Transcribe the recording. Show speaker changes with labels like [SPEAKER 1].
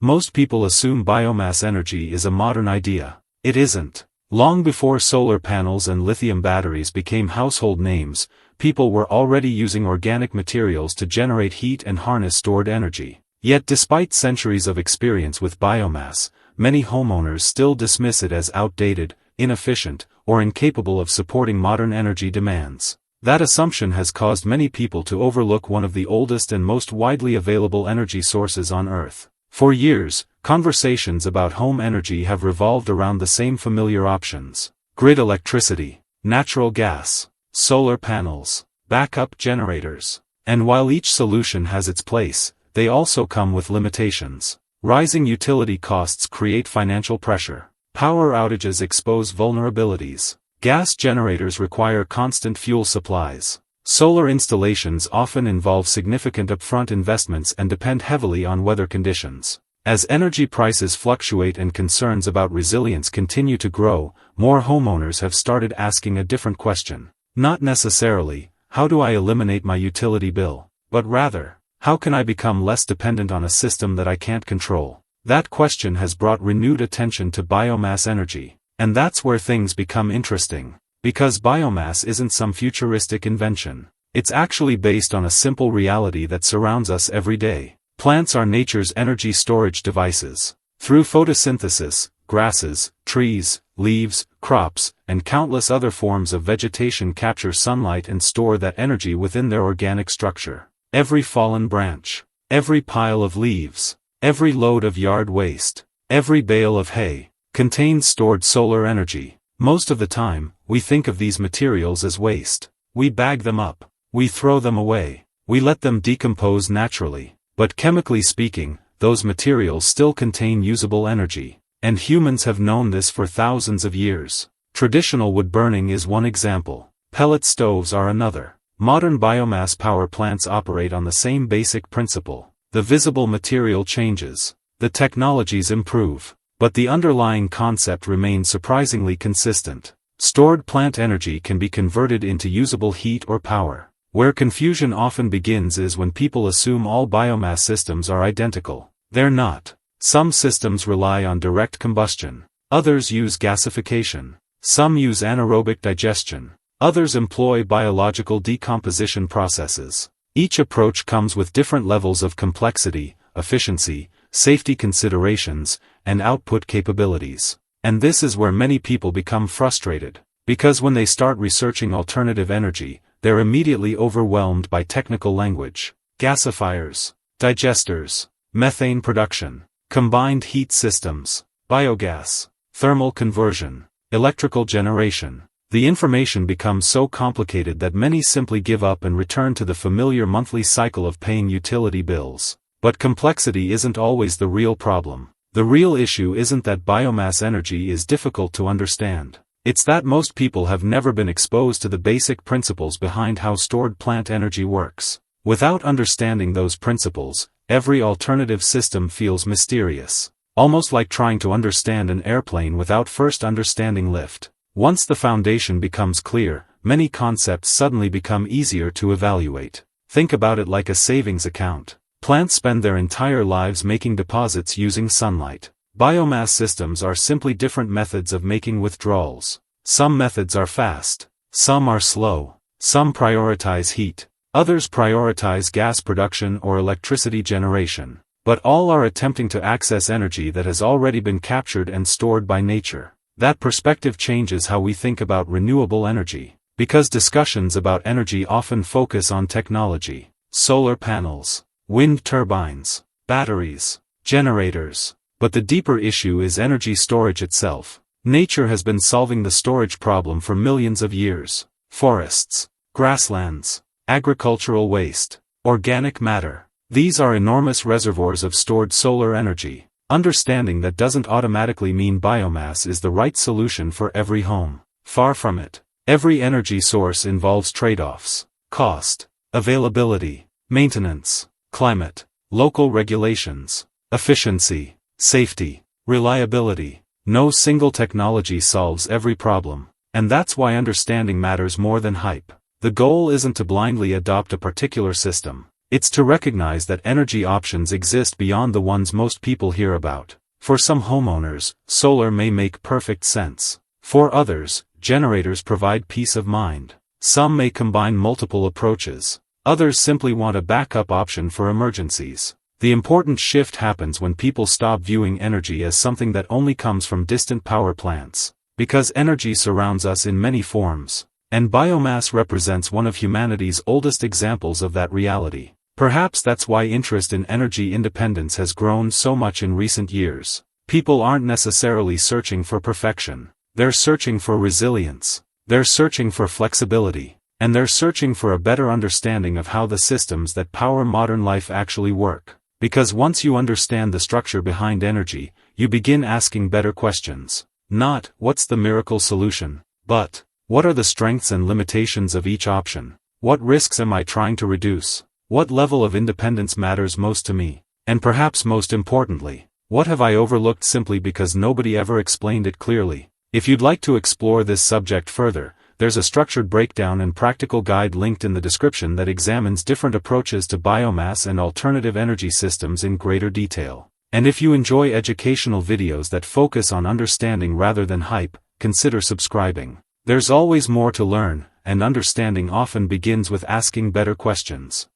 [SPEAKER 1] Most people assume biomass energy is a modern idea. It isn't. Long before solar panels and lithium batteries became household names, people were already using organic materials to generate heat and harness stored energy. Yet despite centuries of experience with biomass, many homeowners still dismiss it as outdated, inefficient, or incapable of supporting modern energy demands. That assumption has caused many people to overlook one of the oldest and most widely available energy sources on Earth. For years, conversations about home energy have revolved around the same familiar options: grid electricity, natural gas, solar panels, backup generators. And while each solution has its place, they also come with limitations. Rising utility costs create financial pressure. Power outages expose vulnerabilities. Gas generators require constant fuel supplies. Solar installations often involve significant upfront investments and depend heavily on weather conditions. As energy prices fluctuate and concerns about resilience continue to grow, more homeowners have started asking a different question. Not necessarily, how do I eliminate my utility bill? But rather, how can I become less dependent on a system that I can't control? That question has brought renewed attention to biomass energy. And that's where things become interesting. Because biomass isn't some futuristic invention. It's actually based on a simple reality that surrounds us every day. Plants are nature's energy storage devices. Through photosynthesis, grasses, trees, leaves, crops, and countless other forms of vegetation capture sunlight and store that energy within their organic structure. Every fallen branch, every pile of leaves, every load of yard waste, every bale of hay, contains stored solar energy. Most of the time, we think of these materials as waste. We bag them up. We throw them away. We let them decompose naturally. But chemically speaking, those materials still contain usable energy. And humans have known this for thousands of years. Traditional wood burning is one example. Pellet stoves are another. Modern biomass power plants operate on the same basic principle. The visible material changes. The technologies improve. But the underlying concept remains surprisingly consistent. Stored plant energy can be converted into usable heat or power. Where confusion often begins is when people assume all biomass systems are identical. They're not. Some systems rely on direct combustion. Others use gasification. Some use anaerobic digestion. Others employ biological decomposition processes. Each approach comes with different levels of complexity, efficiency, safety considerations, and output capabilities. And this is where many people become frustrated. Because when they start researching alternative energy, they're immediately overwhelmed by technical language. Gasifiers, digesters, methane production, combined heat systems, biogas, thermal conversion, electrical generation. The information becomes so complicated that many simply give up and return to the familiar monthly cycle of paying utility bills. But complexity isn't always the real problem. The real issue isn't that biomass energy is difficult to understand. It's that most people have never been exposed to the basic principles behind how stored plant energy works. Without understanding those principles, every alternative system feels mysterious. Almost like trying to understand an airplane without first understanding lift. Once the foundation becomes clear, many concepts suddenly become easier to evaluate. Think about it like a savings account. Plants spend their entire lives making deposits using sunlight. Biomass systems are simply different methods of making withdrawals. Some methods are fast. Some are slow. Some prioritize heat. Others prioritize gas production or electricity generation. But all are attempting to access energy that has already been captured and stored by nature. That perspective changes how we think about renewable energy. Because discussions about energy often focus on technology. Solar panels, wind turbines, batteries, generators. But the deeper issue is energy storage itself. Nature has been solving the storage problem for millions of years. Forests, grasslands, agricultural waste, organic matter. These are enormous reservoirs of stored solar energy. Understanding that doesn't automatically mean biomass is the right solution for every home. Far from it. Every energy source involves trade-offs: cost, availability, maintenance, climate, local regulations, efficiency, safety, reliability. No single technology solves every problem. And that's why understanding matters more than hype. The goal isn't to blindly adopt a particular system. It's to recognize that energy options exist beyond the ones most people hear about. For some homeowners, solar may make perfect sense. For others, generators provide peace of mind. Some may combine multiple approaches. Others simply want a backup option for emergencies. The important shift happens when people stop viewing energy as something that only comes from distant power plants. Because energy surrounds us in many forms. And biomass represents one of humanity's oldest examples of that reality. Perhaps that's why interest in energy independence has grown so much in recent years. People aren't necessarily searching for perfection. They're searching for resilience. They're searching for flexibility. And they're searching for a better understanding of how the systems that power modern life actually work. Because once you understand the structure behind energy, you begin asking better questions. Not, what's the miracle solution? But, what are the strengths and limitations of each option? What risks am I trying to reduce? What level of independence matters most to me? And perhaps most importantly, what have I overlooked simply because nobody ever explained it clearly? If you'd like to explore this subject further, there's a structured breakdown and practical guide linked in the description that examines different approaches to biomass and alternative energy systems in greater detail. And if you enjoy educational videos that focus on understanding rather than hype, consider subscribing. There's always more to learn, and understanding often begins with asking better questions.